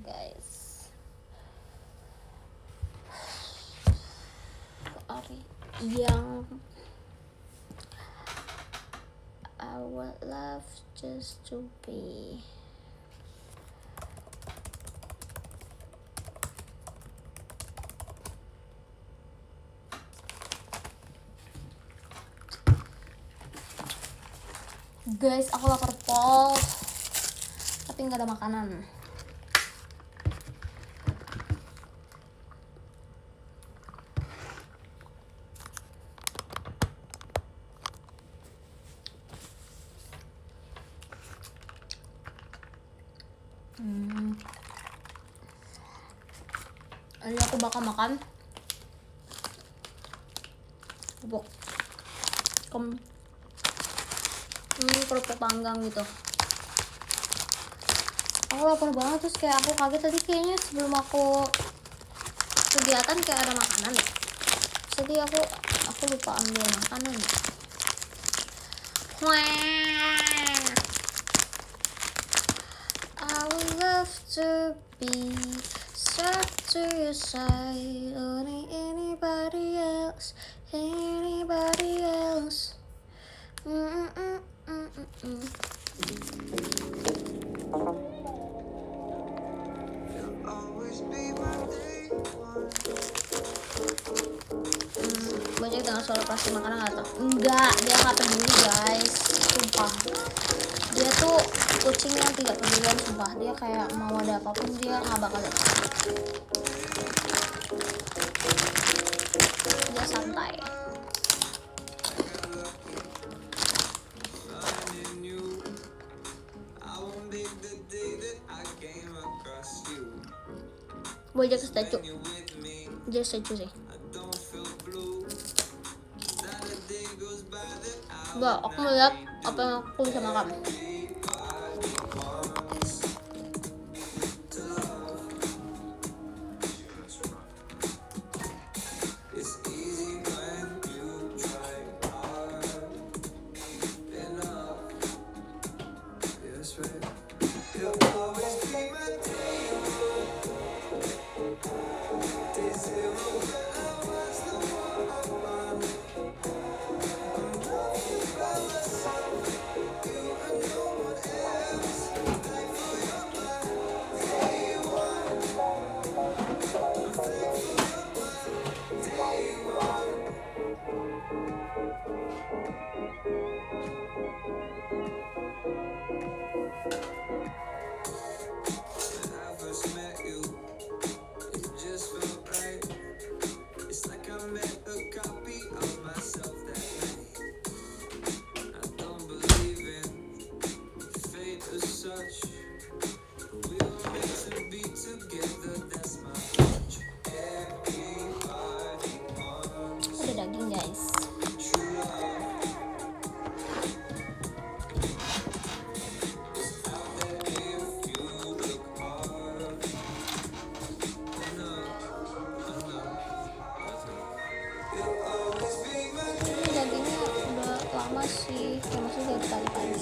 guys. Ari yang I would love just to be. Guys, aku lapar pol, tapi nggak ada makanan. Jadi aku bakal makan bubuk kerupuk panggang gitu. Aku lapar banget, terus kayak aku kaget tadi kayaknya sebelum aku kegiatan kayak ada makanan ya. Jadi aku lupa ambil makanan ya. I would love to be stuck to your side. Only anybody else. Banyak dengan suara plastik makanan atau enggak, dia nggak peduli guys, sumpah. Dia tuh kucing yang tidak pedulian, sumpah. Dia kayak mau ada apapun dia nggak bakal datang. Dia santai. Gue aja ke statue. Dia statue sih. Enggak, aku mau lihat apa yang aku bisa makan. Ada daging guys. Ini dagingnya udah lama sih, ya maksudnya dari tadi-tadi.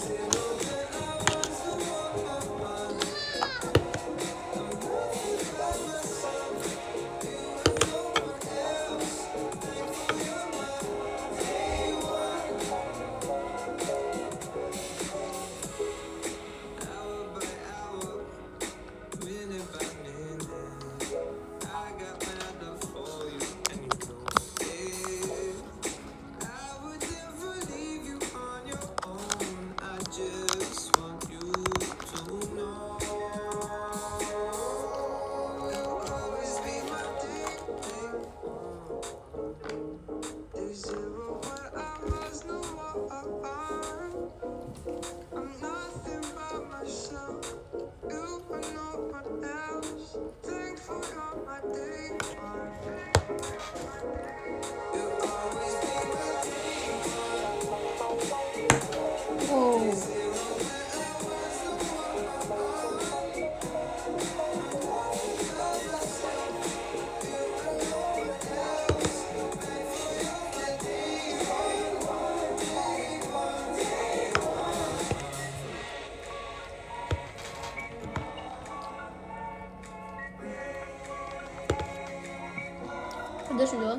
itu.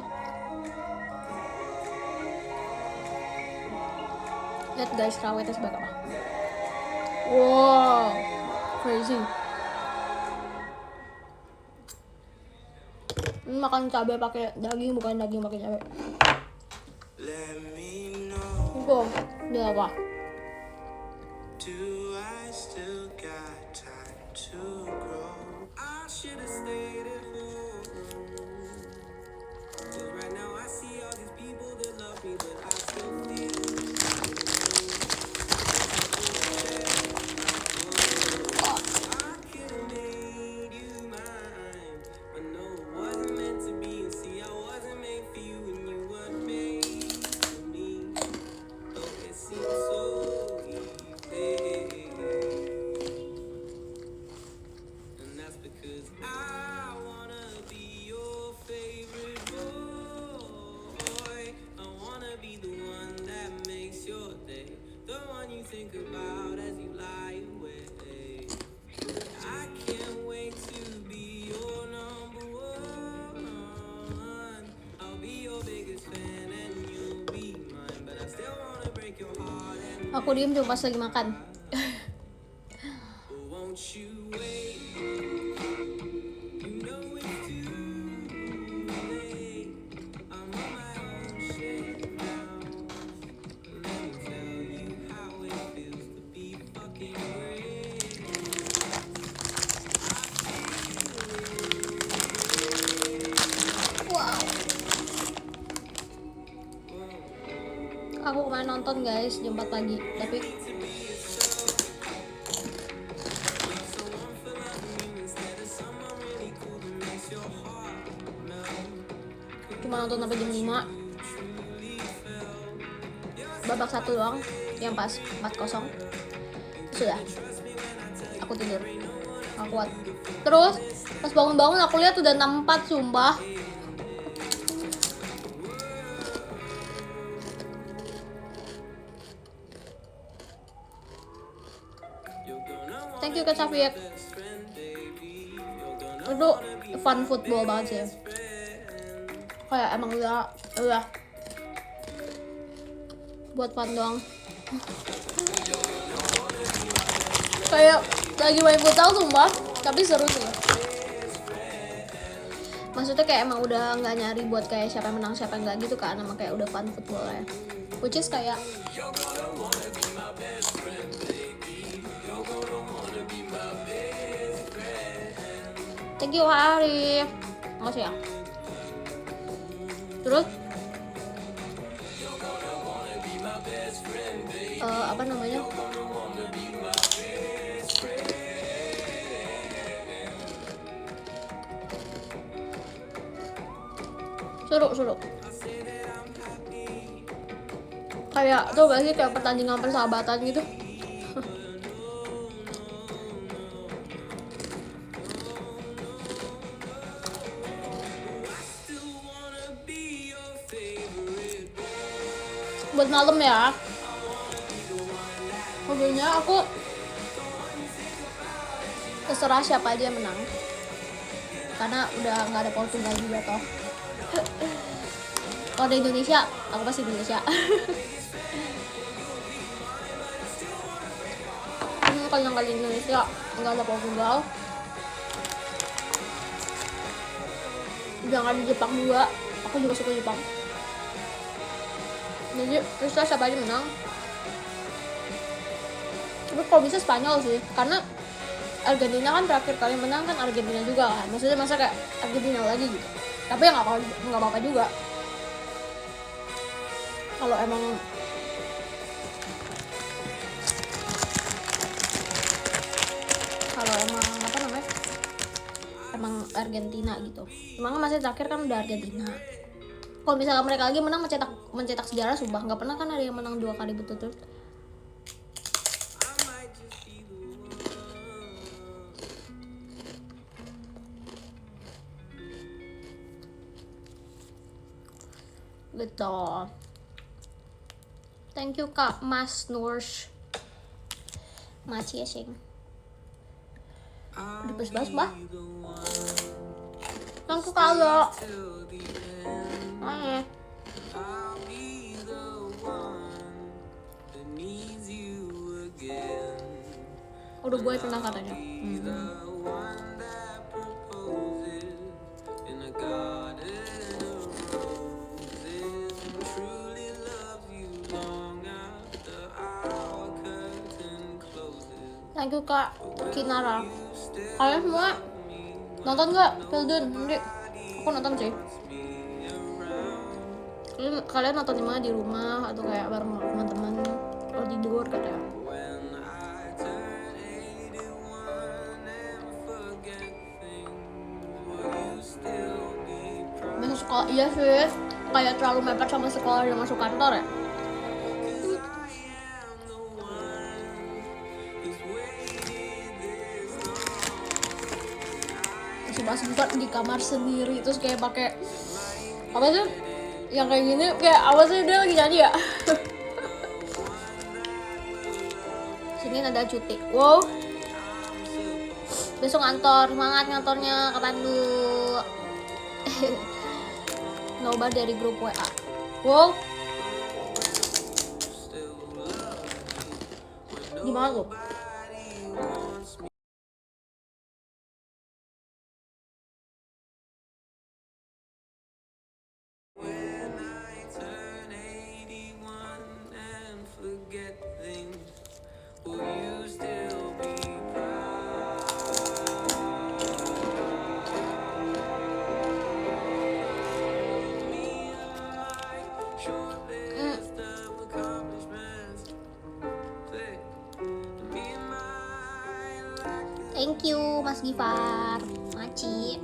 Lihat guys, rawitnya sebagai apa. Wow, crazy. Ini makan cabai pakai daging, bukan daging pakai cabai. Itu dia apa? Aku diem cuma pas lagi makan. Wow. Aku kemarin nonton guys jam 4 pagi, tapi cuma nonton sampai jam 5. Babak 1 doang yang pas 4-0. Sudah. Aku tidur. Aku kuat. Terus pas bangun-bangun aku lihat udah 6-4 sumpah. Thank you Kak Syafiq. Itu fun football banget sih. Kayak emang udah buat fun doang. Kayak lagi main futsal sumpah, tapi seru sih. Maksudnya kayak emang udah nggak nyari buat kayak siapa yang menang siapa yang nggak gitu kan, emang kayak udah fun football ya. Which is kayak thank you Arif. Makasih ya. Terus apa namanya? Seru. Kayak tuh gak sih kayak pertandingan persahabatan gitu. Buat malam ya. Mobilnya aku terserah siapa aja yang menang. Karena udah nggak ada Portugal juga toh. Kalau ada Indonesia, aku pasti Indonesia. Kalau nggak ada Indonesia, nggak ada Portugal. Jangan di Jepang juga. Aku juga suka Jepang. Jadi terserah siapa aja menang. Tapi kalau bisa Spanyol sih, karena Argentina kan terakhir kali menang kan Argentina juga kan. Maksudnya masa kayak Argentina lagi gitu. Tapi ya nggak apa-apa juga. Kalau emang apa namanya? Emang Argentina gitu. Emang masih terakhir kan udah Argentina. Kalau misalnya mereka lagi menang mencetak sejarah sumpah, nggak pernah kan ada yang menang 2 kali betul-betul. Gitu. Thank you Kak Mas Nursh. Masih ya sing. Udah pas banget, Mbak. Aku kagak. Ayo. Udah gue pernah katanya. Thank you Kak Kinara. Kalian semua nonton nggak Pilden? Nanti aku nonton sih. Kalian nonton di mana? Di rumah atau kayak bareng teman-teman? Kalau tidur katanya. Besok sekolah, iya sih. Kayak terlalu mepet sama sekolah dan masuk kantor ya. Pas buka di kamar sendiri terus kayak pakai apa sih yang kayak gini, kayak apa sih dia lagi nyanyi ya. Sini ada cuti. Wow, besok ngantor, semangat ngantornya ke Bandung. Nobar dari grup WA. Wow, gimana tuh? Thank you Mas Gifar, Maci.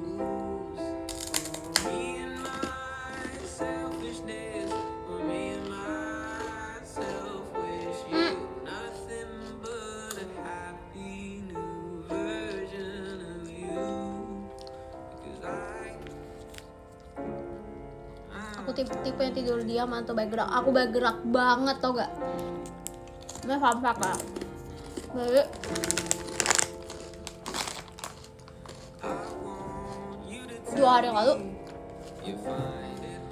Aku tipe yang tidur diam atau bergerak. Aku bergerak banget tau gak? Ini fun fact lah. Jadi 2 hari yang lalu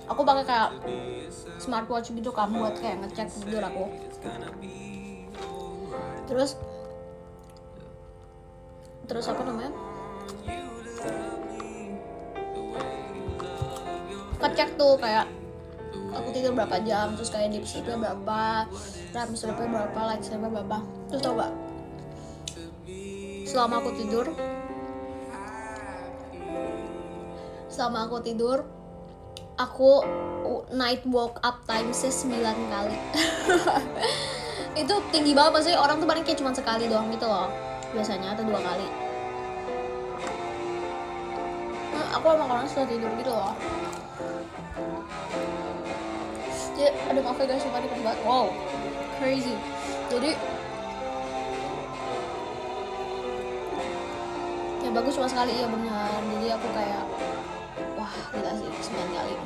aku pakai kayak smartwatch gitu kan buat kayak ngecek tidur aku. Terus apa namanya? Ngecek tuh kayak aku tidur berapa jam, terus kayak deep sleepnya berapa, REM sleepnya berapa, light sleepnya berapa. Terus tau gak? Selama aku tidur aku night woke up time-nya 9 kali. Itu tinggi banget, pasti orang tuh paling kayak cuma sekali doang gitu loh biasanya, atau 2 kali. Aku emang orang sudah tidur gitu loh. Jadi ada maaf ya guys, suka diperbat. Wow, crazy. Jadi ya bagus cuma sekali, iya benar. Jadi aku kayak wah gila sih 9 kali.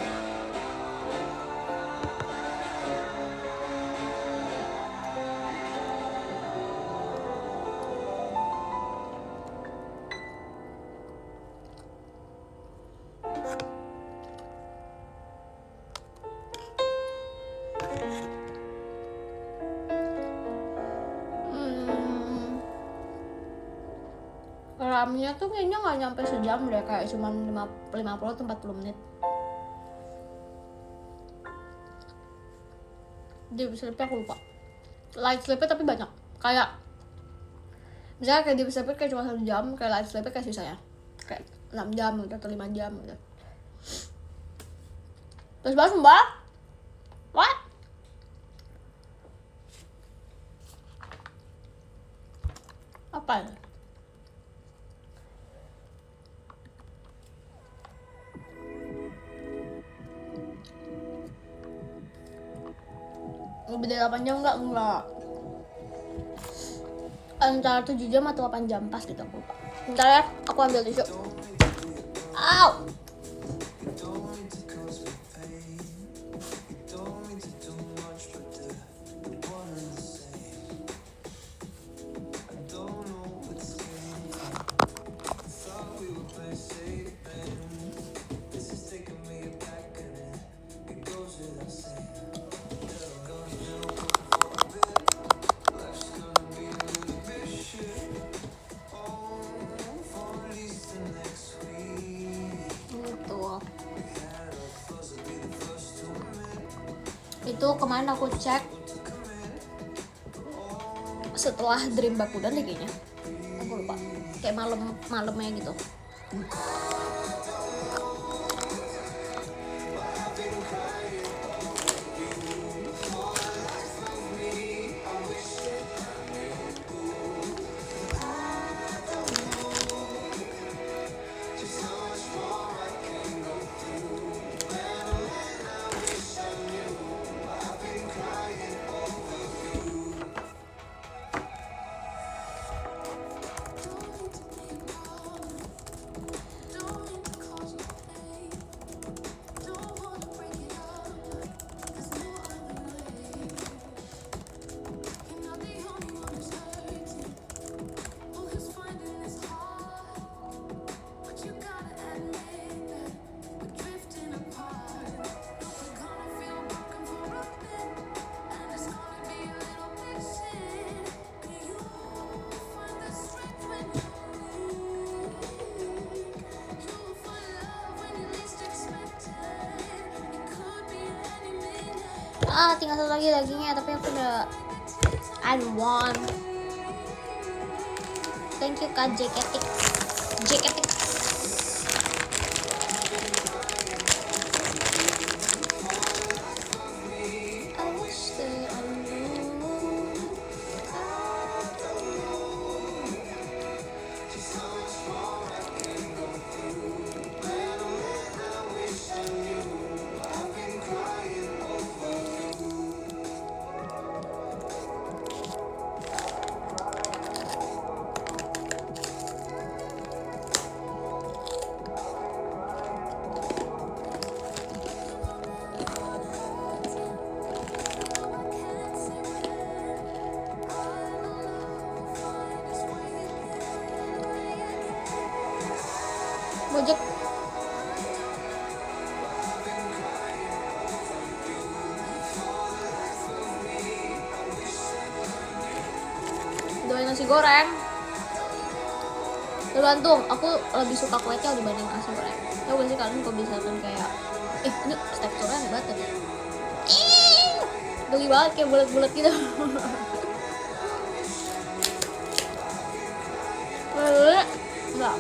RAM-nya tuh kayaknya nggak nyampe sejam deh, kayak cuma 50 atau 40 menit. Deep sleep-nya aku lupa. Light sleep-nya tapi banyak. Kayak misalnya kayak deep sleep kayak cuma 1 jam, kayak light sleep-nya kayak sisanya kayak 6 jam atau 5 jam gitu. Terus bahas mbak? What? Apa ya? Lebih dari 8 jam enggak. Antara 7 jam atau 8 jam pas gitu aku lupa. Bentar ya, aku ambil tisu. Au! itu kemarin aku cek setelah Dream Bakudan deh kayaknya, aku lupa, kayak malamnya gitu. Tinggal satu lagi dagingnya, tapi aku udah I don't want. Thank you Kak Jeketik. Gojek. Doain nasi goreng. Tergantung, aku lebih suka kue tiaw dibanding nasi goreng. Tahu gak sih kalian kalau misalkan kayak ini teksturnya hebat kan? Geli banget kayak bulat-bulat gitu. Enggak.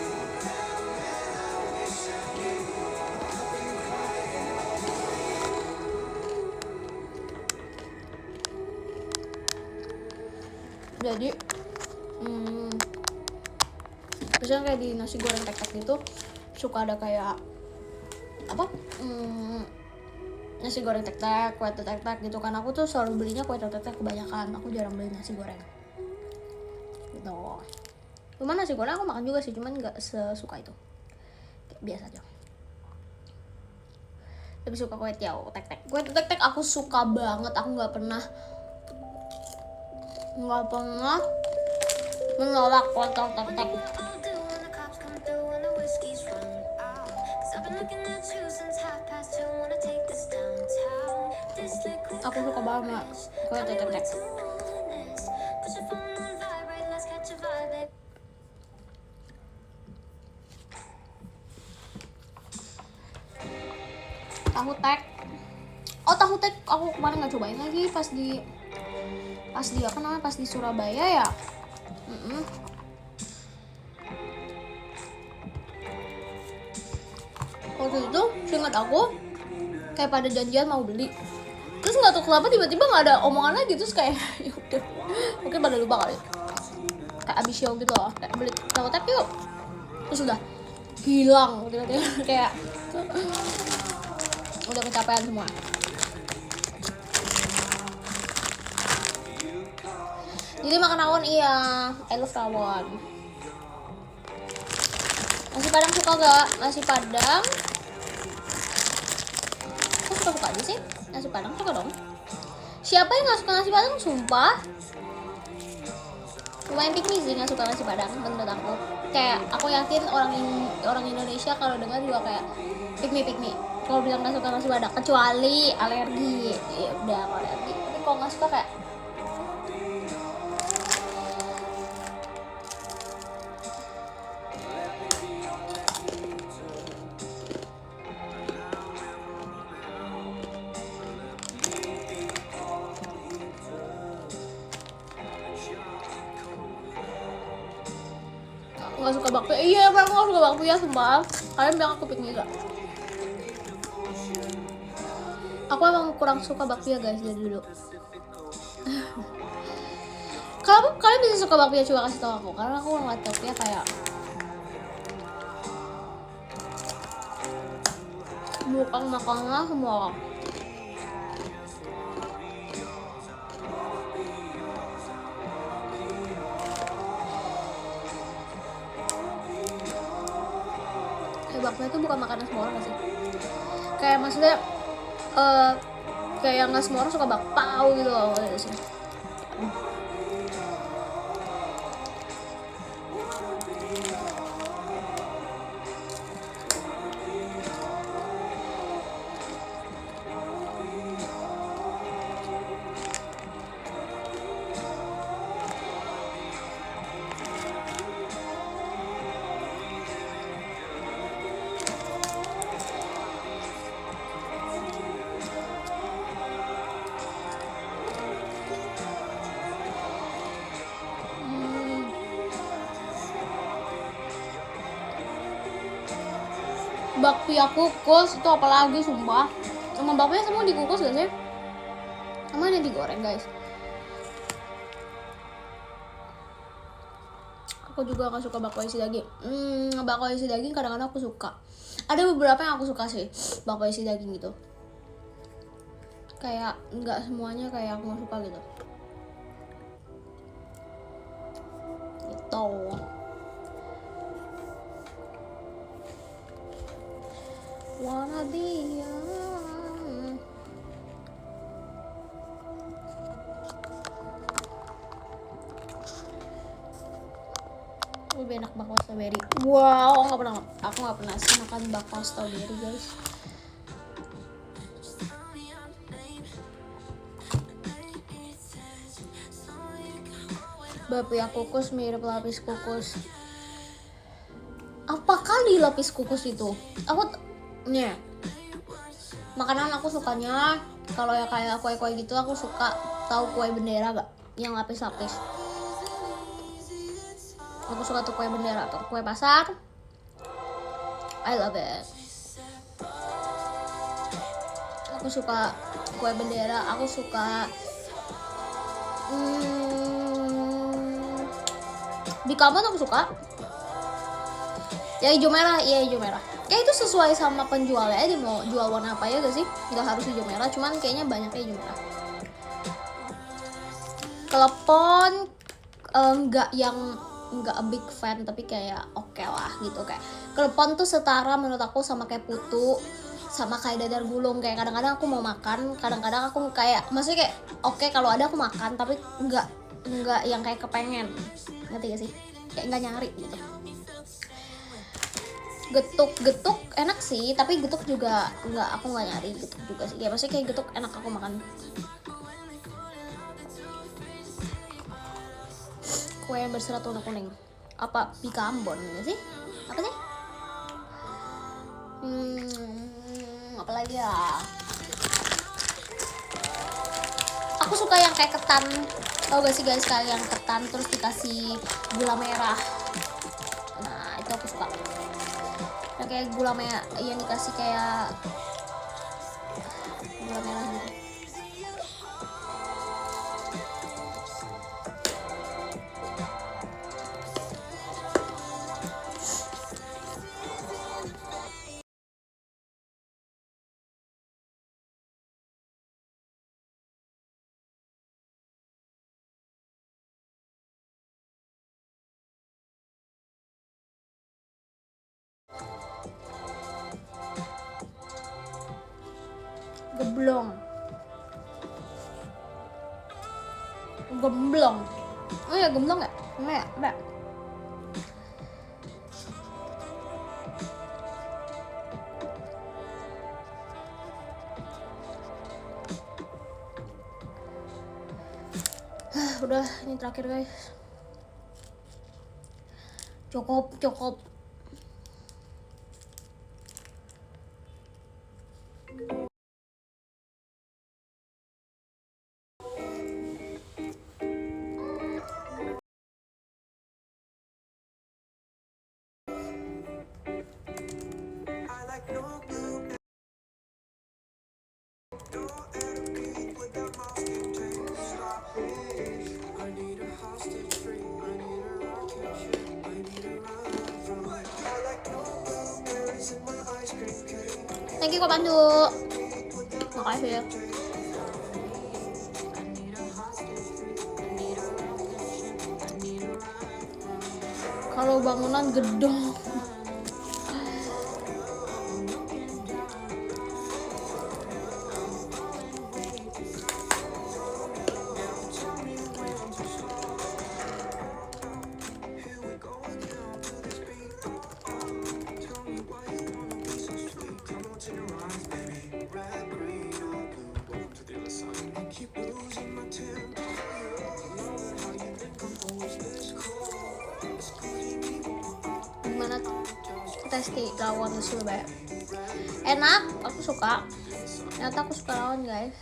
Jadi misalnya kayak di nasi goreng tek-tek gitu suka ada kayak apa nasi goreng tek-tek, kue tek-tek gitu kan. Aku tuh selalu belinya kue tek-tek kebanyakan, aku jarang beli nasi goreng gitu. Cuman nasi goreng aku makan juga sih, cuman gak sesuka itu, kayak biasa aja. Lebih suka kue tiaw tek-tek. Kue tek-tek aku suka banget, aku nggak pernah menolak kue tek-tek. Aku suka banget kue tek-tek. Tahu tek. Oh, tahu tek aku kemarin nggak cobain lagi pas di apa namanya, pas di Surabaya ya. Waktu itu seingat aku kayak pada janjian mau beli, terus nggak tahu kenapa tiba-tiba nggak ada omongan lagi, terus kayak yaudah mungkin pada lupa kali, kayak abis show gitu loh, kayak beli tahu tek yuk, terus udah hilang tiba-tiba kayak udah kecapean semua. Jadi makan rawon, iya, I love rawon. Nasi padang suka gak? Nasi padang aku suka aja sih. Nasi padang suka dong. Siapa yang gak suka nasi padang, sumpah. Lumayan pick me sih gak suka nasi padang menurut aku. Kayak aku yakin orang Indonesia kalau dengar juga kayak pick me kalau bilang gak suka nasi padang, kecuali alergi. Ya udah, kalau alergi. Tapi kalau gak suka kayak nggak suka bakpia. Iya, emang aku nggak suka bakpia sumpah. Kalian bilang aku piknik gak? Aku emang kurang suka bakpia guys dari dulu. Kalau kalian bisa suka bakpia coba kasih tau aku, karena aku ngeliat bakpia kayak bukan makanan semua orang. Kayak bakpia itu bukan makanan semua orang gak sih? Kayak maksudnya kayak nggak semua orang suka bakpao gitu loh sih. Bakpia kukus itu apalagi sumpah. Sama bakpia semua dikukus gak sih? Sama yang digoreng guys. Aku juga gak suka bakpia isi daging. Bakpia isi daging kadang-kadang aku suka. Ada beberapa yang aku suka sih bakpia isi daging gitu. Kayak nggak semuanya kayak aku suka gitu. Gitu. Wanna be young. Lebih enak bakwan strawberry. Wow, aku nggak pernah sih makan bakwan strawberry guys. Bakpia kukus mirip lapis kukus. Apa kali lapis kukus itu? Nih, makanan aku sukanya kalau ya kayak kue-kue gitu aku suka. Tahu kue bendera gak? Yang lapis-lapis. Aku suka tuh kue bendera atau kue pasar. I love it. Aku suka kue bendera. Aku suka di kamar aku suka. Ya hijau merah, iya hijau merah. Kayak itu sesuai sama penjualnya, dia mau jual warna apa ya gak sih? Gak harus hijau merah, cuman kayaknya banyaknya hijau merah. Klepon nggak a big fan, tapi kayak oke lah gitu. Kayak klepon tuh setara menurut aku sama kayak putu, sama kayak dadar gulung. Kayak kadang-kadang aku mau makan, kadang-kadang aku kayak maksudnya kayak oke kalau ada aku makan, tapi nggak yang kayak kepengen, ngerti gak sih? Kayak nggak nyari gitu. Getuk enak sih, tapi getuk juga aku nggak nyari getuk juga sih. Ya maksudnya kayak getuk enak aku makan. Kue yang berserat warna kuning. Apa pika ambon ya sih? Apa sih? Apa lagi ya? Aku suka yang kayak ketan. Tau gak sih guys, kayak yang ketan terus dikasih gula merah. Nah itu aku suka. Yang kayak gula merah yang dikasih kayak gula merah gitu. Gemblong. Oh ya gemblong ya? Enggak. Udah, ini terakhir guys. Cukup. Thank you kok Pandu. Makasih ya. Kalau bangunan gedong. Gimana testi rawon di Surabaya? Enak, aku suka. Ternyata aku suka rawon guys.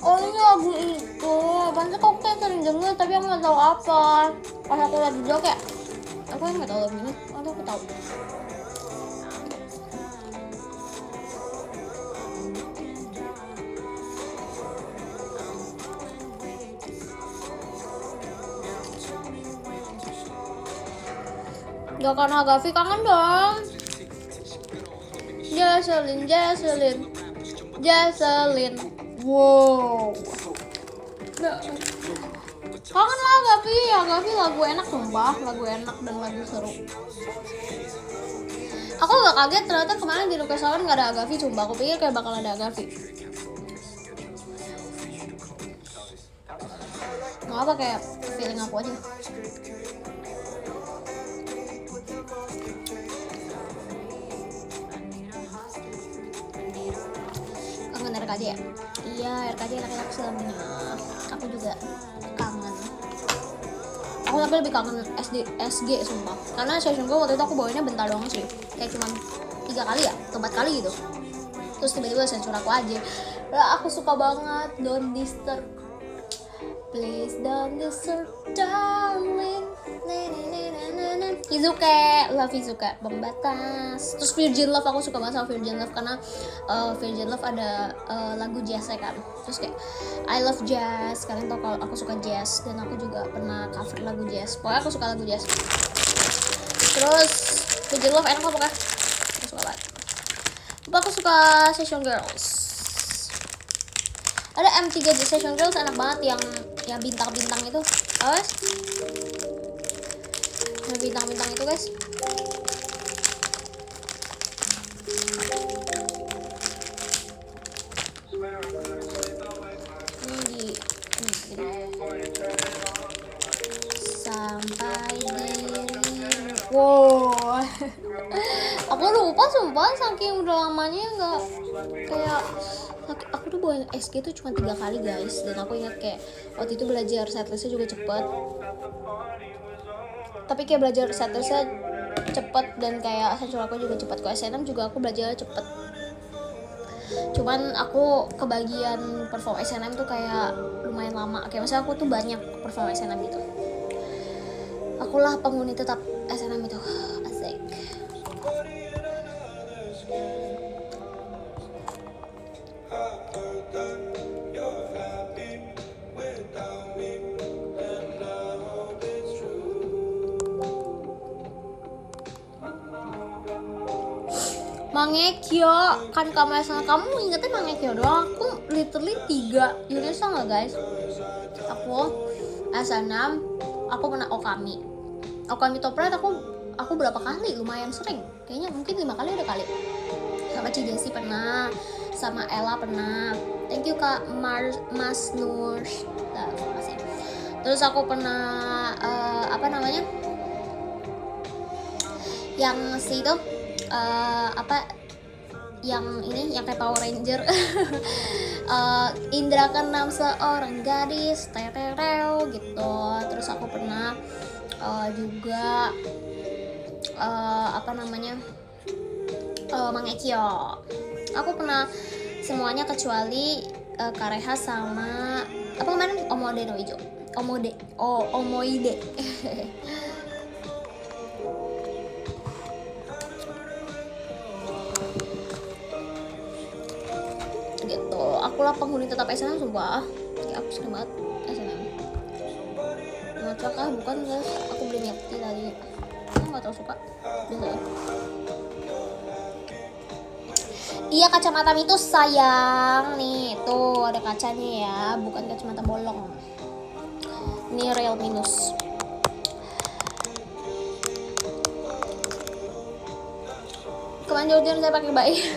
Oh ini lagu itu, banyak kok kayak sering denger tapi aku nggak tahu apa. Pas aku lagi jauh kayak, aku nggak tahu lagu ini. Aduh aku tahu. Gak karena Gavi kangen dong. Jaselin. Wow. Kangen lah Gavi ya, Gavi lagu enak sumpah, lagu enak dan lagu seru. Aku gak kaget ternyata kemarin di Lukas Sawan gak ada Gavi sumpah, aku pikir kayak bakal ada Gavi. Gak apa, kayak feeling aku aja. Kangen RKJ ya? Iya, RKJ enak-enak selama. Aku juga kangen. Aku tapi lebih kangen SG sumpah. Karena session gue waktu itu aku bawainnya bentar doang sih. Kayak cuma 3 kali ya, 4 kali gitu. Terus tiba-tiba sensor aku aja. Aku suka banget Don't Disturb. Please don't disturb darling. Izuke, love Izuke, Pembatas. Terus Virgin Love, aku suka banget sama Virgin Love karena Virgin Love ada lagu jazznya kan. Terus kayak I love jazz, kalian tau kalau aku suka jazz dan aku juga pernah cover lagu jazz. Pokoknya aku suka lagu jazz. Terus Virgin Love enak apa kan? Aku suka banget. Aku suka Session Girls. Ada M3 Session Girls enak banget yang bintang-bintang itu. Awas. Yang bintang-bintang itu guys. Sampai diri. Wow. Aku lupa sumpah saking udah lamanya nggak kayak aku tuh bawain SG tuh cuma 3 kali guys, dan aku ingat kayak waktu itu belajar setlistnya juga cepet, tapi kayak belajar setlistnya cepet dan kayak sensor aku juga cepet. Kok SNM juga aku belajar cepet, cuman aku kebagian perform SNM tuh kayak lumayan lama. Kayak misalnya aku tuh banyak perform SNM gitu, akulah penghuni tetap SNM itu. Asik. Mangekyo kan kamu SNM, kamu ingetnya Mangekyo doang. Aku literally 3 unit nggak guys. Aku SNM, aku pernah Okami Top Right aku berapa kali, lumayan sering, kayaknya mungkin 5 kali ada kali. Sama Cijesi pernah, sama Ella pernah. Thank you Kak Mas Nur. Terima kasih. Terus aku pernah apa namanya? Yang si itu yang ini yang kayak Power Ranger. Indra keenam seorang gadis tereu gitu. Terus aku pernah juga apa namanya? Mangekyo. Aku pernah semuanya kecuali Kareha sama apa kemarin Omoide no Ijo. Omoide. Gitu. Aku akulah penghuni tetap SNM sumpah. Kayak aku sering banget SNM. Ngaca kah? Bukan guys, aku beli milk tea tadi. Aku nggak terlalu suka. Biasa ya. Iya kacamata itu sayang nih, tuh ada kacanya ya, bukan kacamata bolong. Ini real minus. Kemarin jauh-jauh saya pakai baik.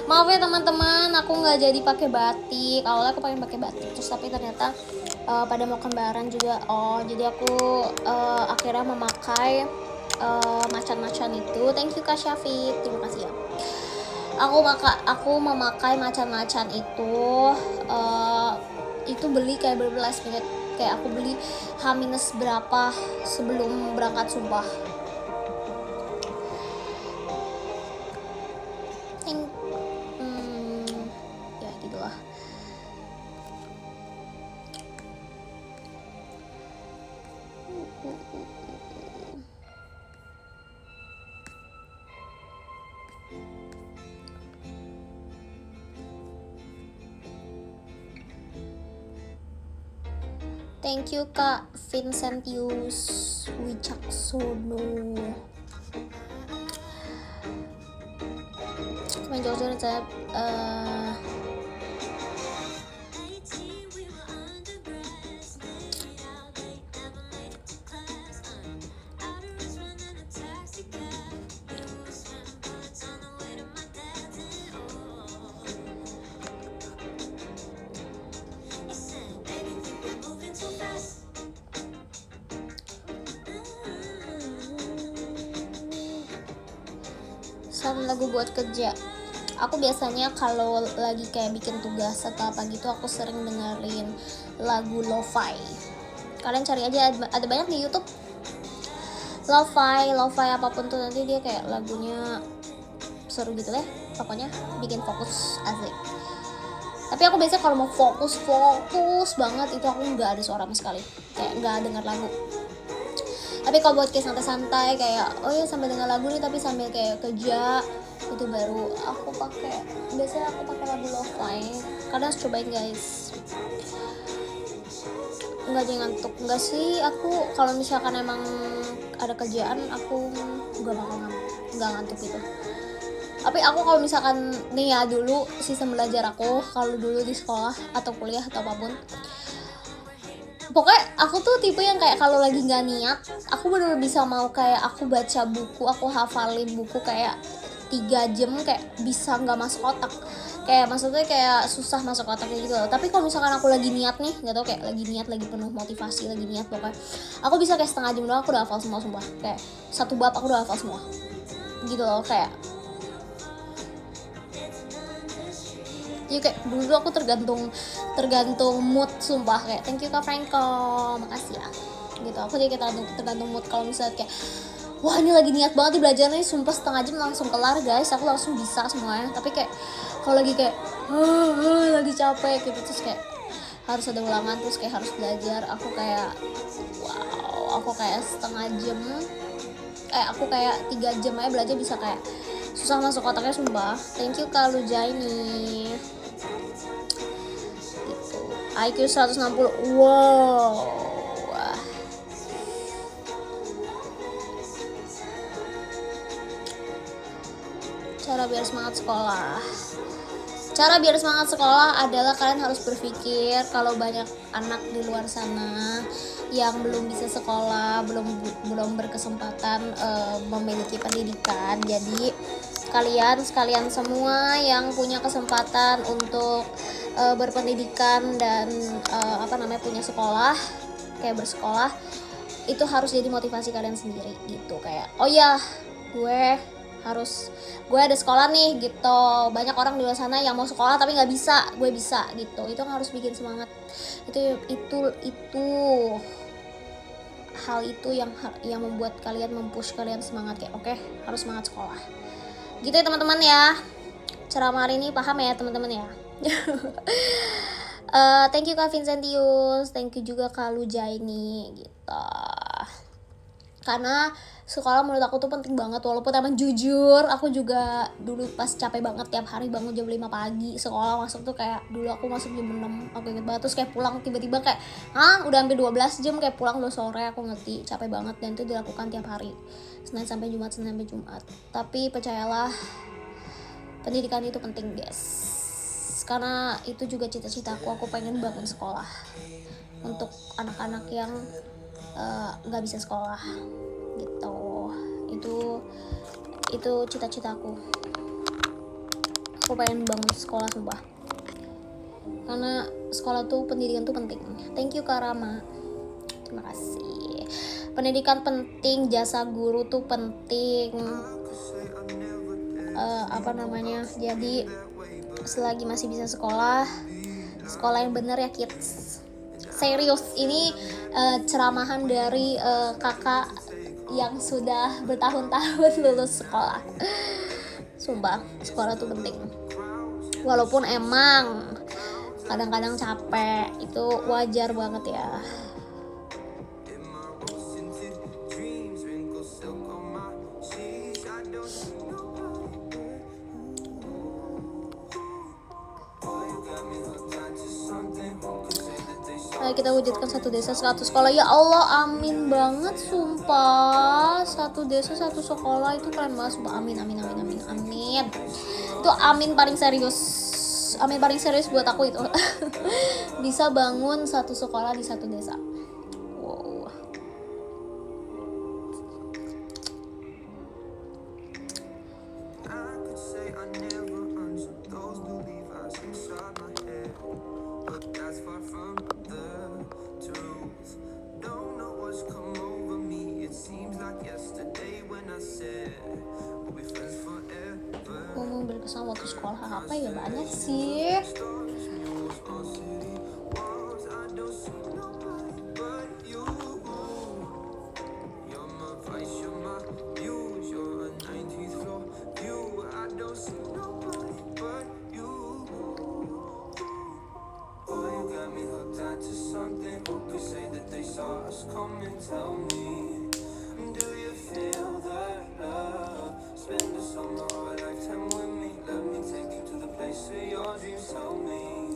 Maaf ya teman-teman, aku nggak jadi pakai batik. Awalnya aku pengen pakai batik, terus tapi ternyata pada mau kembaran juga. Oh jadi aku akhirnya memakai macan-macan itu. Thank you Kak Syafiq, terima kasih ya. Aku memakai macan-macan itu beli kayak last minute, kayak aku beli H- berapa sebelum berangkat sumpah. Ya gitulah. Thank you Kak Vincentius Wicaksono. Main jauh-jauh saya lagu buat kerja. Aku biasanya kalau lagi kayak bikin tugas atau apa gitu, aku sering dengerin lagu lo-fi. Kalian cari aja, ada banyak di YouTube. Lo-fi apapun tuh, nanti dia kayak lagunya seru gitu deh. Pokoknya bikin fokus, asik. Tapi aku biasanya kalau mau fokus banget itu aku nggak ada suara sama sekali, kayak nggak denger lagu. Tapi kalau buat kayak santai-santai kayak oh ya sambil dengar lagu nih tapi sambil kayak kerja, itu baru aku biasanya aku pakai lagu lo-fi. Kalian harus cobain guys. Nggak jadi ngantuk, enggak sih, aku kalau misalkan emang ada kerjaan aku nggak ngantuk gitu. Tapi aku kalau misalkan nih ya, dulu sistem belajar aku kalau dulu di sekolah atau kuliah atau apapun, pokoknya aku tuh tipe yang kayak kalau lagi nggak niat, aku bener-bener bisa mau kayak aku baca buku, aku hafalin buku kayak 3 jam kayak bisa nggak masuk otak, kayak maksudnya kayak susah masuk otaknya gitu loh. Tapi kalau misalkan aku lagi niat nih, nggak tau, kayak lagi niat, lagi penuh motivasi, lagi niat, pokoknya aku bisa kayak setengah jam doang aku udah hafal semua sumpah. Kayak 1 bab aku udah hafal semua gitu loh. Kayak ya kayak dulu aku tergantung mood sumpah. Kayak thank you Kak Franco, makasih ya gitu. Aku jadi tergantung mood. Kalau misalnya kayak wah ini lagi niat banget di belajarnya, sumpah setengah jam langsung kelar guys, aku langsung bisa semuanya. Tapi kayak kalau lagi kayak lagi capek gitu, terus kayak harus ada ulangan, terus kayak harus belajar, aku kayak aku kayak setengah jam aku kayak 3 jam aja belajar bisa kayak susah masuk otaknya sumpah. Thank you Kak Lujaini gitu. IQ 160, wow. Cara biar semangat sekolah adalah kalian harus berpikir kalau banyak anak di luar sana yang belum bisa sekolah, belum berkesempatan memiliki pendidikan. Jadi kalian semua yang punya kesempatan untuk berpendidikan dan punya sekolah, kayak bersekolah, itu harus jadi motivasi kalian sendiri gitu. Kayak oh ya, gue ada sekolah nih gitu. Banyak orang di luar sana yang mau sekolah tapi nggak bisa, gue bisa gitu. Itu harus bikin semangat. Itu hal itu yang membuat kalian, mempush kalian semangat, kayak oke, harus semangat sekolah gitu ya teman-teman ya. Ceramah hari ini paham ya teman-teman ya. Thank you Kak Vincentius, thank you juga Kak Lujaini gitu. Karena sekolah menurut aku tuh penting banget, walaupun emang jujur aku juga dulu pas capek banget tiap hari bangun jam 5 pagi sekolah masuk tuh, kayak dulu aku masuk jam 6, aku inget banget, terus kayak pulang tiba-tiba kayak udah hampir 12 jam, kayak pulang udah sore, aku ngerti capek banget, dan itu dilakukan tiap hari Senin sampai Jumat. Tapi percayalah, pendidikan itu penting guys, karena itu juga cita-citaku, aku pengen bangun sekolah untuk anak-anak yang nggak bisa sekolah gitu. Itu cita-citaku, aku pengen bangun sekolah sumpah, karena sekolah tuh, pendidikan tuh penting. Thank you Kak Rama, terima kasih. Pendidikan penting, jasa guru tuh penting. Jadi selagi masih bisa sekolah yang bener ya kids. Serius, ini ceramahan dari kakak yang sudah bertahun-tahun lulus sekolah. Sumpah, sekolah tuh penting. Walaupun emang kadang-kadang capek, itu wajar banget ya. Ayo kita wujudkan satu desa 100 sekolah. Ya Allah, amin banget sumpah. Satu desa 1 sekolah itu keren banget sumpah. Amin. Itu amin paling serius. Amin paling serius buat aku itu. Bisa bangun 1 sekolah di 1 desa. Wow. Mau berkesan waktu sekolah apa ya, banyak sih.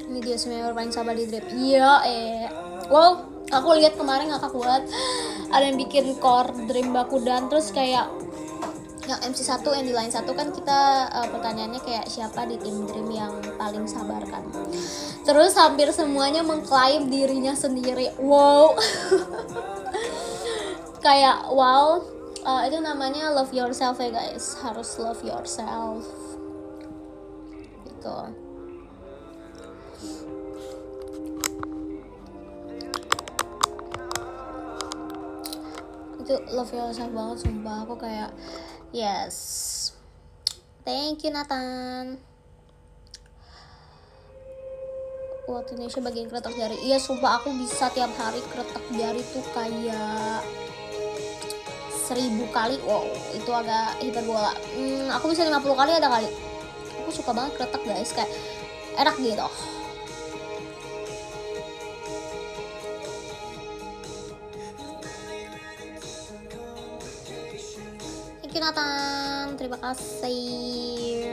Ini dia sebenarnya paling sabar di drip. Iya, wow, aku lihat kemarin ngakak buat ada yang bikin core dream Bakudan, terus kayak yang MC1 yang di line 1 kan kita pertanyaannya kayak siapa di tim dream yang paling sabar kan. Terus hampir semuanya mengklaim dirinya sendiri. Wow. Kayak wow, itu namanya love yourself ya guys, harus love yourself gitu. Itu love yourself banget sumpah, aku kayak yes. Thank you Nathan. Waktu Indonesia bagian keretak jari. Iya sumpah, aku bisa tiap hari keretak jari tuh kayak 1000 kali. Wow, itu agak hiperbola. Aku bisa 50 kali ada kali. Aku suka banget keretak guys, kayak enak gitu. Thank you Nathan, terima kasih.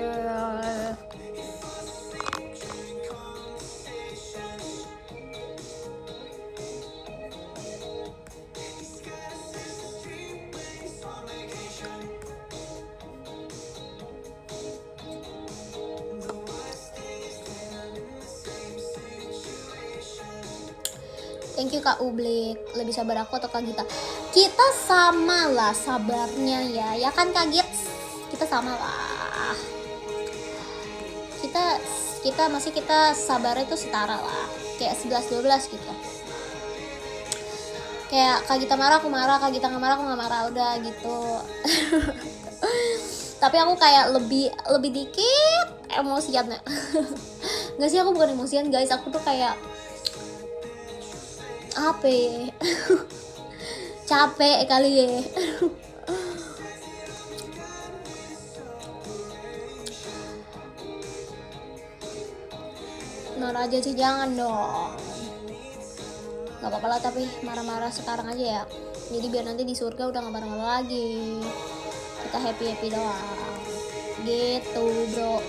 Thank you Kak Ublik. Lebih sabar aku atau Kak Gita? Kita sama lah sabarnya ya kan Kak Gits? Kita sama lah. Kita sabarnya itu setara lah. Kayak 11-12 gitu. Kayak Kak Gita marah, aku marah. Kak Gita gak marah, aku gak marah. Udah gitu. Tapi aku kayak lebih dikit emosian ya. Gak sih, aku bukan emosian guys. Aku tuh kayak apa ya? Capek kali ya. Nora aja sih, jangan dong. Gak apa-apa lah, tapi marah-marah sekarang aja ya. Jadi biar nanti di surga udah gak marah-marah lagi. Kita happy-happy doang. Gitu bro.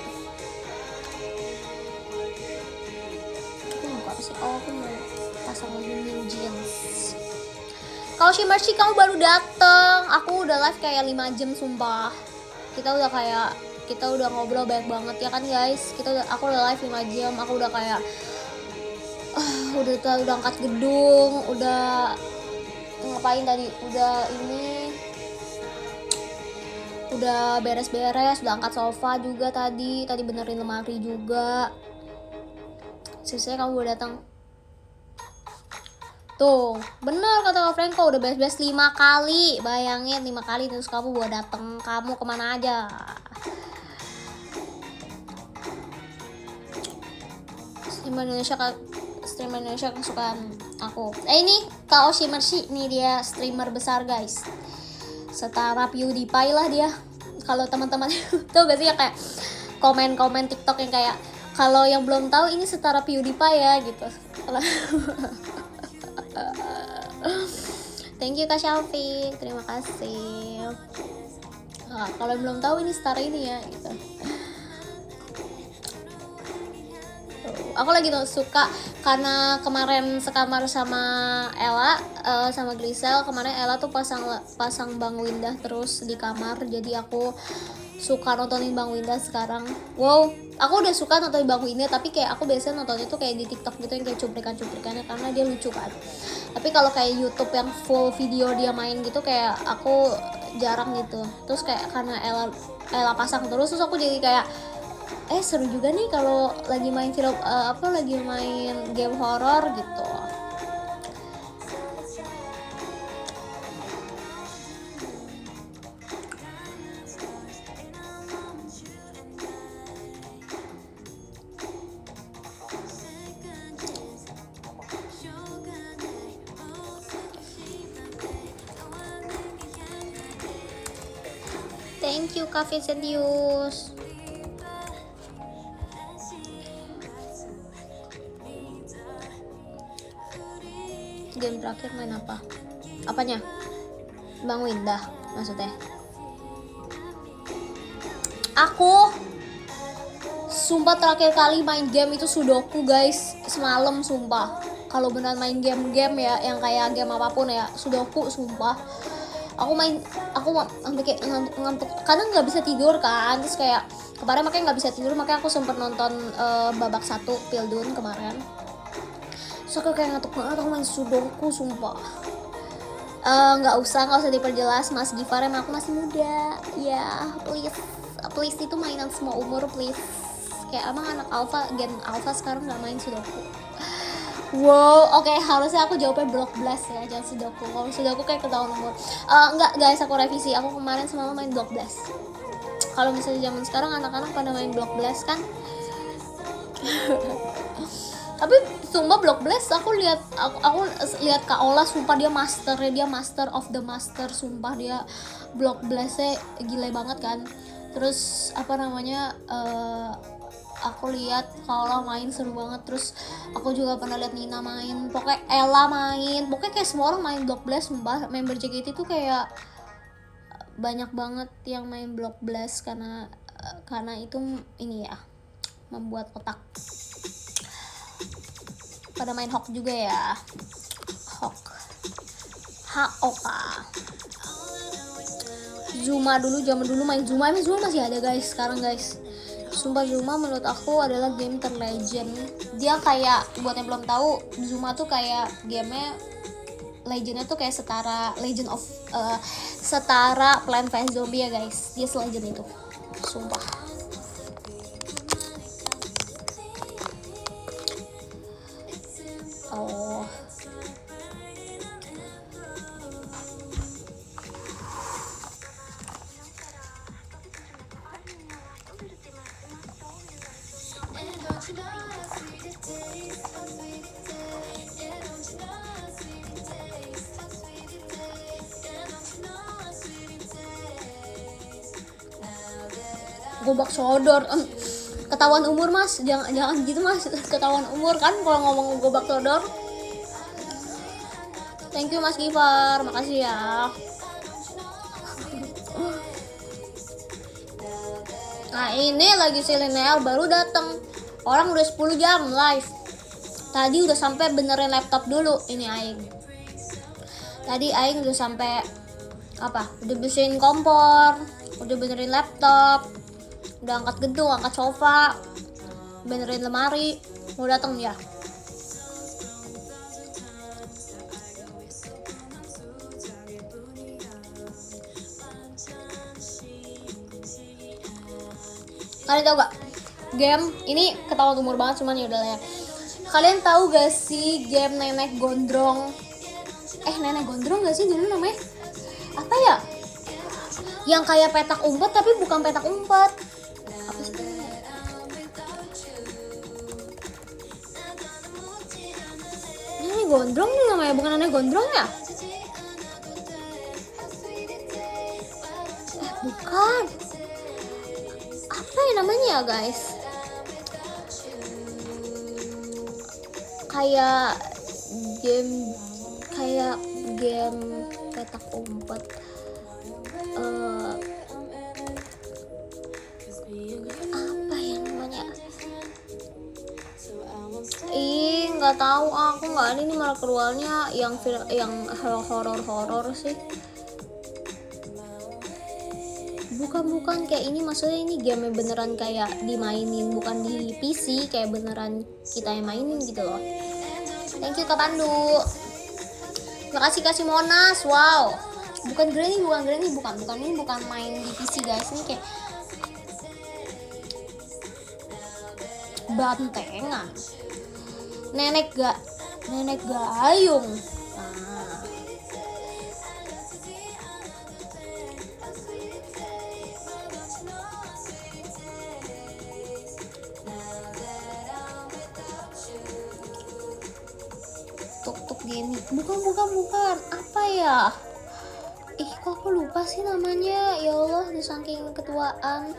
Aku lupa apa sih. Oh, aku mau pasang lagi new jeans. Kalau Shimershi kamu baru dateng. Aku udah live kayak 5 jam sumpah. Kita udah ngobrol banyak banget ya kan guys. Aku udah live 5 jam. Aku udah kayak udah angkat gedung, udah ngapain tadi, udah beres-beres, udah angkat sofa juga tadi benerin lemari juga. Sisanya kamu udah datang. Tuh, bener kata Kak Franco, udah beres-beres 5 kali. Bayangin 5 kali terus kamu bawa dateng. Kamu kemana aja? Streamer Indonesia kesukaan aku. Ini Kak Shimershi, nih dia streamer besar guys. Setara PewDiePie lah dia. Kalau teman-teman tuh gak sih ya kayak komen-komen TikTok yang kayak kalau yang belum tahu ini setara PewDiePie ya gitu. Thank you Kak Syafiq, terima kasih. Kalau yang belum tahu ini setara ini ya gitu. Aku lagi tuh suka karena kemarin sekamar sama Ella, sama Grisel. Kemarin Ella tuh pasang Bang Windah terus di kamar, jadi aku suka nontonin Bang Windah sekarang. Wow, aku udah suka nontonin Bang Windah, tapi kayak aku biasanya nonton itu kayak di TikTok gitu yang kayak cuplikan-cuplikannya karena dia lucu kan. Tapi kalau kayak YouTube yang full video dia main gitu kayak aku jarang gitu. Terus kayak karena Ella pasang terus aku jadi kayak seru juga nih kalau lagi main film lagi main game horor gitu. Thank you Kak Vincentius. Game terakhir main apa? Apanya? Bang Windah maksudnya? Aku sumpah terakhir kali main game itu Sudoku guys, semalam sumpah. Kalau benar main game ya yang kayak game apapun ya, Sudoku sumpah. Aku sampai kayak ngantuk kadang nggak bisa tidur kan, terus kayak kemarin makanya nggak bisa tidur, makanya aku sempet nonton babak 1 Pildun kemarin. So aku kayak ngantuk banget, aku main Sudoku sumpah. Nggak usah diperjelas Mas Gifar, emang aku masih muda ya, please itu mainan semua umur please. Kayak emang anak gen alpha sekarang nggak main Sudoku. Wow, oke, harusnya aku jawabnya Block Blast ya, jangan Sudoku. Kalau Sudoku kayak ketahuan umur. Enggak guys, aku revisi. Aku kemarin semalam main Block Blast. Kalau misalnya zaman sekarang anak-anak pada main Block Blast kan. Tapi sumpah Block Blast aku lihat Kak Ola, sumpah dia master of the master, sumpah dia Block Blast-nya gila banget kan. Terus aku lihat kalau main seru banget. Terus aku juga pernah lihat Nina main, pokoknya Ella main, pokoknya kayak semua orang main Block Blast. Sumpah member JKT tuh kayak banyak banget yang main Block Blast karena itu ini ya, membuat otak. Pada main Hawk juga ya, HOK. Zuma dulu, zaman dulu main Zuma masih ada guys sekarang guys. Sumpah Zuma menurut aku adalah game terlegend. Dia kayak, buat yang belum tahu, Zuma tuh kayak gamenya legendnya tuh kayak setara Plant vs Zombie ya guys. Dia selegend itu, sumpah. Oh, Gobak sodor, ketahuan umur mas, jangan gitu mas, ketahuan umur kan kalau ngomong Gobak sodor. Thank you Mas Givar, makasih ya. Nah ini lagi si Lineal baru datang. Orang udah 10 jam live. Tadi udah sampai benerin laptop dulu. Ini Aing. Tadi Aing udah sampai apa? Udah bersihin kompor, udah benerin laptop, udah angkat gedung, angkat sofa, benerin lemari. Mau datang ya. Kalian tahu gak? Game ini ketawa umur banget cuman ya udah lah ya. Kalian tahu gak sih game nenek gondrong? Nenek gondrong gak sih dulu namanya? Apa ya? Yang kayak petak umpet tapi bukan petak umpet. Apa sih? Nenek gondrong nih namanya, bukan nenek gondrong ya? Bukan. Apa ya namanya ya guys? Kayak game petak umpet. Apa ya namanya? Nggak tahu aku, nggak ada. Ini malah keluarnya yang horor sih. Bukan kayak ini, maksudnya ini game beneran kayak dimainin, bukan di PC, kayak beneran kita yang mainin gitu loh. Thank you Kak Pandu. Makasih kasih Monas. Wow. Bukan Granny, bukan ini, bukan main di PC guys. Ini kayak bantengan. Nenek gayung. Tuk gini. Bukan. Apa ya? Kok aku lupa sih namanya. Ya Allah, saking kelamaan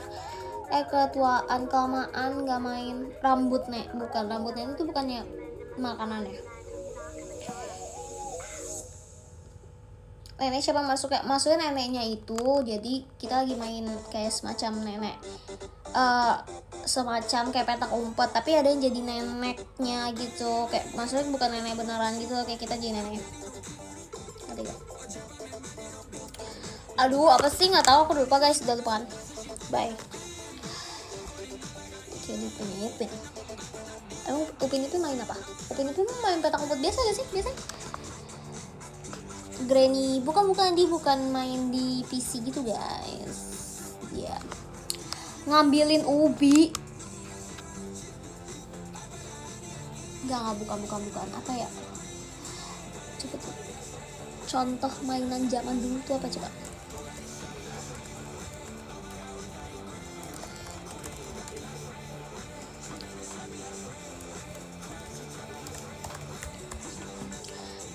nggak main. Rambutnya itu bukannya makanannya. Nenek siapa maksudnya neneknya itu, jadi kita lagi main kayak semacam nenek semacam kayak petak umpet, tapi ada yang jadi neneknya gitu, kayak maksudnya bukan nenek beneran gitu, kayak kita jadi neneknya. Aduh, apa sih, nggak tahu, aku lupa guys, udah lupa kan. Bye. Jadi Upin. Upin itu main apa? Upin itu main petak umpet biasa gak sih? Biasanya Granny, bukan main di PC gitu guys. Ya, ngambilin ubi. Bukan. Apa ya? Coba tuh. Contoh mainan zaman dulu tuh apa coba?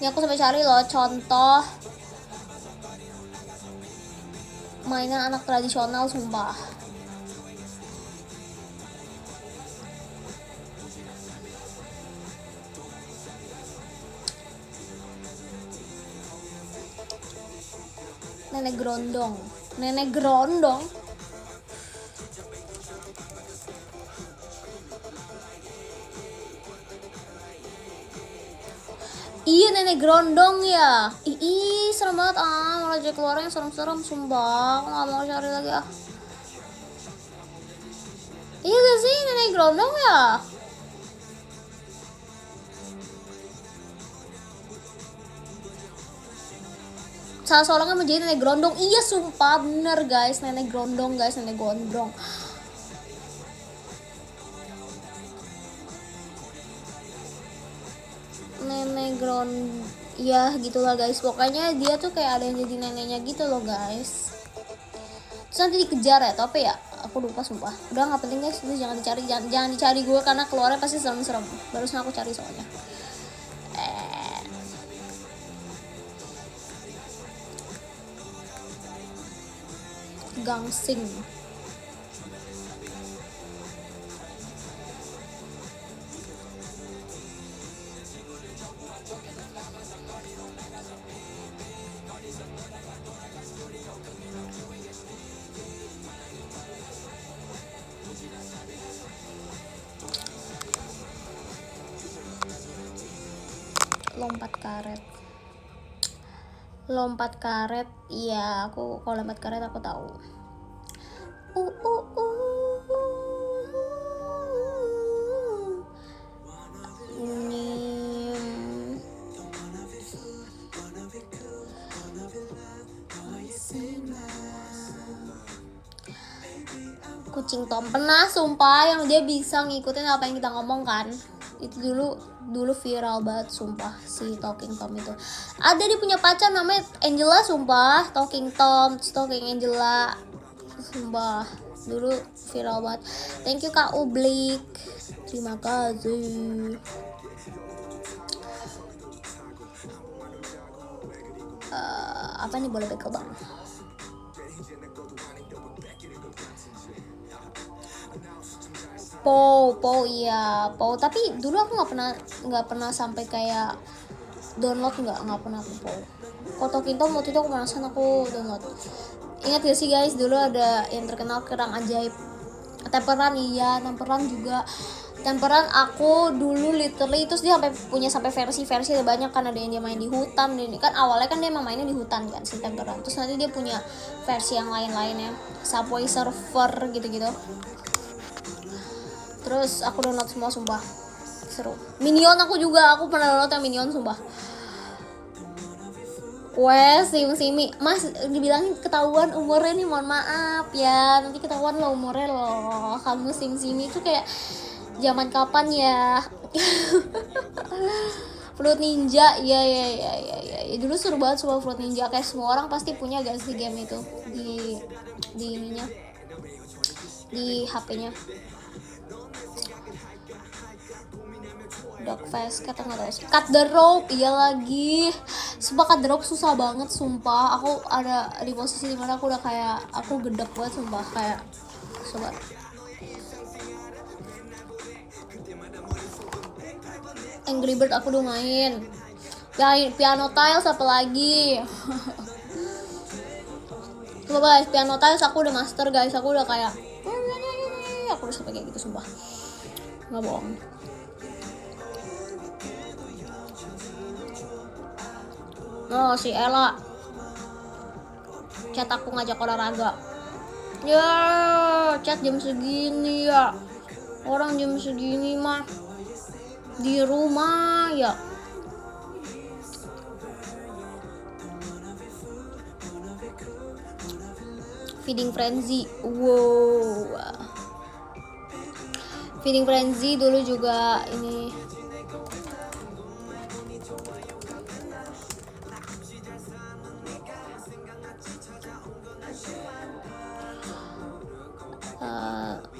Ini aku sampai cari loh contoh mainan anak tradisional, sumpah. Nenek gerondong. Iya, nenek gerondong ya. Serem banget malah jadi keluarnya serem-serem, sumpah. Aku gak mau cari lagi Iya gak sih, nenek gerondong ya? Salah seorangnya menjadi nenek gerondong. Iya sumpah, bener guys, nenek gerondong guys, nenek gondrong. Ya gitulah guys, pokoknya dia tuh kayak ada yang jadi neneknya gitu loh guys. Terus nanti dikejar ya, tapi ya aku lupa sumpah. Udah nggak penting guys, itu jangan dicari gue, karena keluarnya pasti serem-serem. Barusan aku cari soalnya. Gangsing. Lompat karet, iya aku kalau lompat karet aku tahu. Ini Kucing Tom pernah sumpah yang dia bisa ngikutin apa yang kita ngomong kan. Itu dulu viral banget sumpah si Talking Tom itu. Ada dia punya pacar namanya Angela sumpah, Talking Tom, Talking Angela. Sumpah dulu viral banget. Thank you Kak Ublik. Terima kasih. Apa nih boleh bekel bang? Iya Po, tapi dulu aku nggak pernah sampai kayak download, nggak pernah aku Po. Kok Talking Tom waktu itu aku penasaran, aku download. Ingat gak sih guys, dulu ada yang terkenal kerang ajaib, temperan, iya temperan juga. Temperan aku dulu literally terus dia sampai versi ada banyak kan, ada yang dia main di hutan, dan kan awalnya kan dia emang mainnya di hutan kan si temperan, terus nanti dia punya versi yang lain-lainnya, Subway Surfer gitu-gitu. Terus aku download semua sumpah, seru. Minion aku pernah download yang Minion sumpah. Simi Mas dibilangin ketahuan umurnya nih, mohon maaf ya, nanti ketahuan lo umurnya lo. Kamu Simi itu kayak zaman kapan ya? Fruit Ninja, ya dulu seru banget semua Fruit Ninja, kayak semua orang pasti punya gak sih game itu di ininya, di HP-nya. Dogfest, kata nggak tahu sih. Cut the Rope, iya lagi. Sumpah Cut the Rope susah banget sumpah. Aku ada di posisi dimana aku udah kayak aku gedek banget sumpah, kayak coba. Angry Bird aku udah main. Piano Tiles apa lagi? Coba guys, Piano Tiles aku udah master guys. Aku udah kayak aku udah sampai kayak gitu sumpah. Nggak bohong. Oh si Ella chat aku ngajak olahraga. Ya chat jam segini ya. Orang jam segini mah di rumah ya. Feeding Frenzy, wow. Feeding Frenzy dulu juga ini.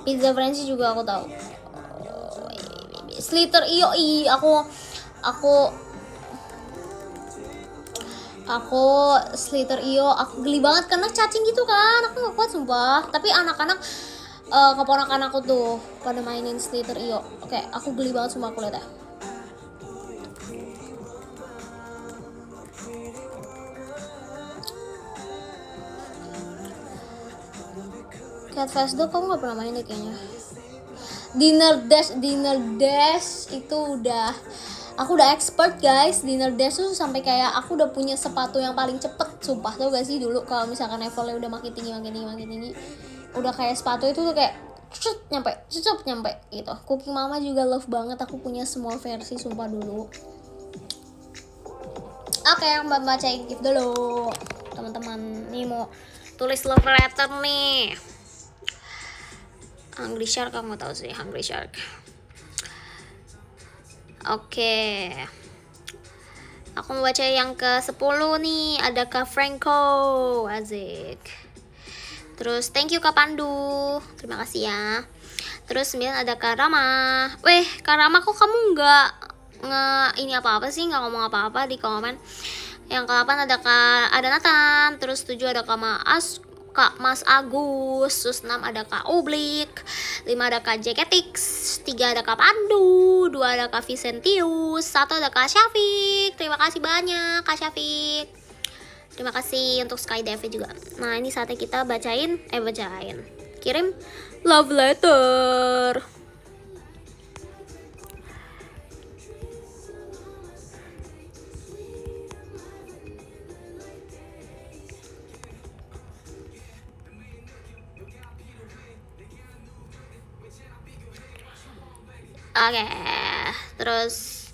Pizza Frenzy juga aku tahu. Slither iyo, aku Slither iyo, aku geli banget karena cacing gitu kan, aku nggak kuat sumpah. Tapi anak-anak keponakan aku tuh pada mainin Slither iyo, oke aku geli banget sumpah aku liat ya. Cat Fast Dog kamu gak pernah main deh kayaknya. Dinner Dash itu aku udah expert guys. Dinner Dash tuh sampai kayak aku udah punya sepatu yang paling cepet sumpah. Tau gak sih dulu kalau misalkan levelnya udah makin tinggi udah kayak sepatu itu tuh kayak nyampe gitu. Cooking Mama juga love banget, aku punya semua versi sumpah dulu. Oke, mbak bacain gift dulu teman-teman. Nih mau tulis love letter nih. Hungry Shark, kamu tahu sih Hungry Shark. Oke. Aku mau baca yang ke-10 nih. Ada Kak Franco, Azik. Terus thank you Kak Pandu, terima kasih ya. Terus 9 ada Kak Rama. Kak Rama kok kamu nggak ini apa-apa sih, nggak ngomong apa-apa di komen. Yang ke-8 ada Nathan. Terus 7 ada Kak Kak Mas Agus, terus 6 ada Kak Oblik, 5 ada Kak Jeketix, 3 ada Kak Pandu, 2 ada Kak Vicentius, 1 ada Kak Syafiq. Terima kasih banyak Kak Syafiq. Terima kasih untuk Skydive juga. Nah, ini saatnya kita bacain. Kirim love letter. Oke, terus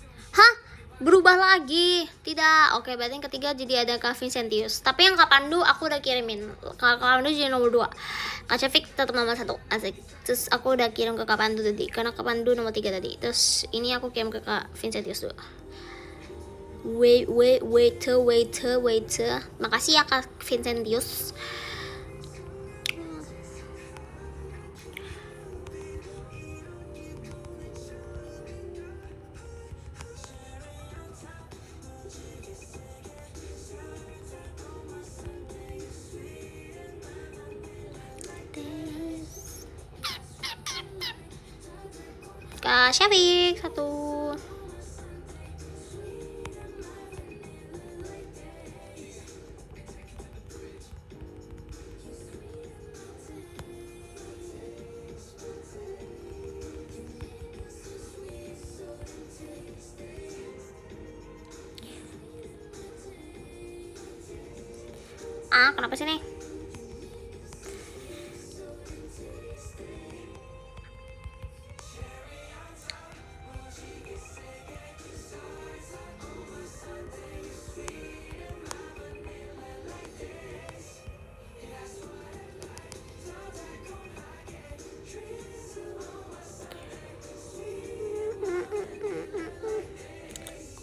berubah lagi? Tidak. Oke, berarti yang ketiga jadi ada Kak Vincentius. Tapi yang Kak Pandu aku udah kirimin. Kak Pandu jadi nomor 2. Kak Syafiq tetap nomor 1. Asik. Terus aku udah kirim ke Kak Pandu tadi, karena Kak Pandu nomor 3 tadi. Terus ini aku kirim ke Kak Vincentius dulu. Waiter. Makasih ya Kak Vincentius. Kak Syafiq 1. Kenapa sih nih?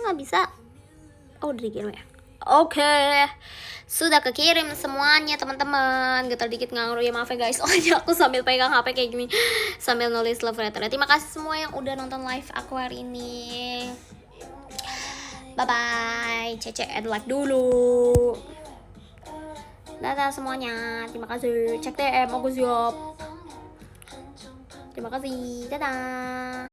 Nggak bisa. Udah dikirim ya. Oke, sudah kekirim semuanya teman-teman. Getar dikit nganggur ya, maaf ya guys. Soalnya aku sambil pegang HP kayak gini, sambil nulis love letter. Terima kasih semua yang udah nonton live aku hari ini. Bye bye. Cece add like dulu. Dadah semuanya. Terima kasih. Cek DM aku siap. Terima kasih. Dadah.